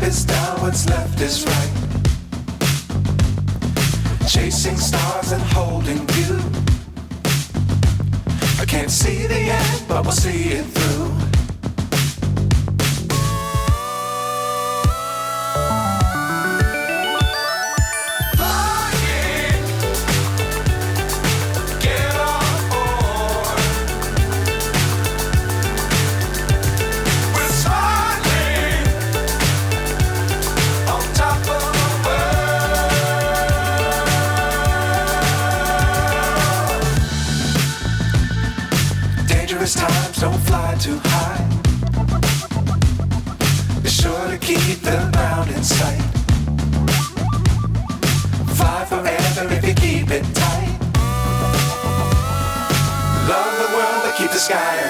is down, what's left is right. Chasing stars and holding you. I can't see the end, but we'll see it through. Times don't fly too high. Be sure to keep the ground in sight. Fly forever if you keep it tight. Love the world but keep the sky